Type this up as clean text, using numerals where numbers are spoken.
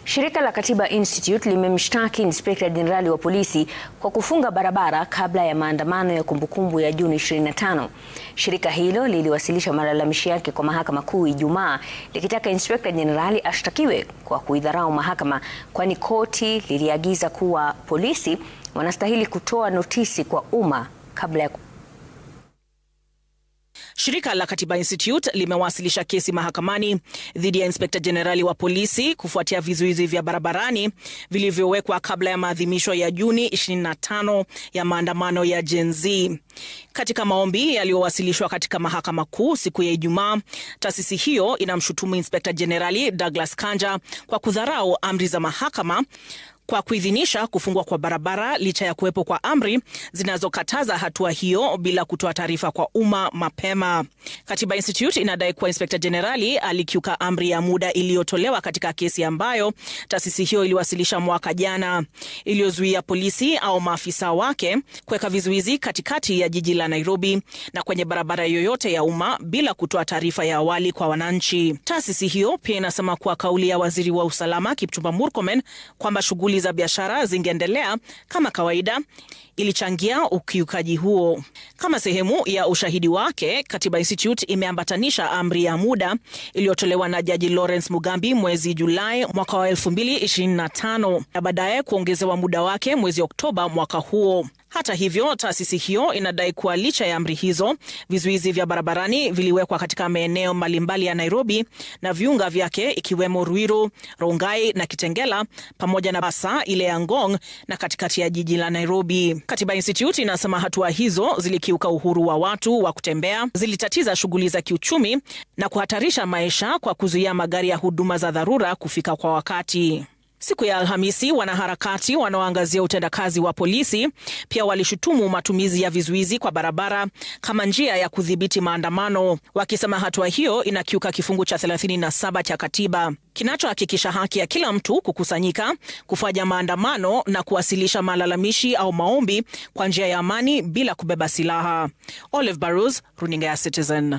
Shirika la Katiba Institute limemshtaki Inspekta Jenerali wa polisi kwa kufunga barabara kabla ya maandamano ya kumbukumbu ya Juni 25. Shirika hilo liliwasilisha malalamishi yake kwa Mahakama Kuu Ijumaa likitaka Inspekta Jenerali ashtakiwe kwa kuidharau mahakama, kwani koti liliagiza kuwa polisi wanastahili kutoa notisi kwa umma kabla ya Shirika la Katiba Institute limewasilisha kesi mahakamani dhidi ya Inspekta Jenerali wa polisi kufuatia vizuizi vya barabarani vilivyowekwa kabla ya maadhimisho ya Juni 25 ya maandamano ya Gen Z. Katika maombi yaliyowasilishwa katika Mahakama Kuu siku ya Ijumaa, taasisi hiyo inamshutumu Inspekta Jenerali Douglas Kanja kwa kudharau amri za mahakama kwa kuidhinisha kufungwa kwa barabara licha ya kuwepo kwa amri zinazokataza hatua hiyo bila kutoa taarifa kwa umma mapema. Katiba Institute inadai kuwa Inspekta Jenerali alikiuka amri ya muda iliyotolewa katika kesi ambayo taasisi hiyo iliwasilisha mwaka jana, iliyozuia polisi au maafisa wake kuweka vizuizi katikati ya jiji la Nairobi na kwenye barabara yoyote ya umma bila kutoa taarifa ya awali kwa wananchi. Taasisi hiyo pia inasema kuwa kauli ya Waziri wa Usalama Kipchumba Murkomen kwamba shughuli za biashara zingeendelea kama kawaida ilichangia ukiukaji huo. Kama sehemu ya ushahidi wake, Katiba Institute imeambatanisha amri ya muda iliyotolewa na Jaji Lawrence Mugambi mwezi Julai mwaka wa 2025 na baadaye kuongezewa muda wake mwezi Oktoba mwaka huo. Hata hivyo, taasisi hiyo inadai kuwa licha ya amri hizo, vizuizi vya barabarani viliwekwa katika maeneo mbalimbali ya Nairobi na viunga vyake ikiwemo Ruiru, Rongai na Kitengela pamoja na hasa ile ya Ngong na katikati ya jiji la Nairobi. Katiba Institute inasema hatua hizo zilikiuka uhuru wa watu wa kutembea, zilitatiza shughuli za kiuchumi na kuhatarisha maisha kwa kuzuia magari ya huduma za dharura kufika kwa wakati. Siku ya Alhamisi, wanaharakati wanaoangazia utendakazi wa polisi pia walishutumu matumizi ya vizuizi kwa barabara kama njia ya kudhibiti maandamano, wakisema hatua hiyo inakiuka kifungu cha 37 cha katiba kinachohakikisha haki ya kila mtu kukusanyika, kufanya maandamano na kuwasilisha malalamishi au maombi kwa njia ya amani bila kubeba silaha. Olive Barrows, Runinga ya Citizen.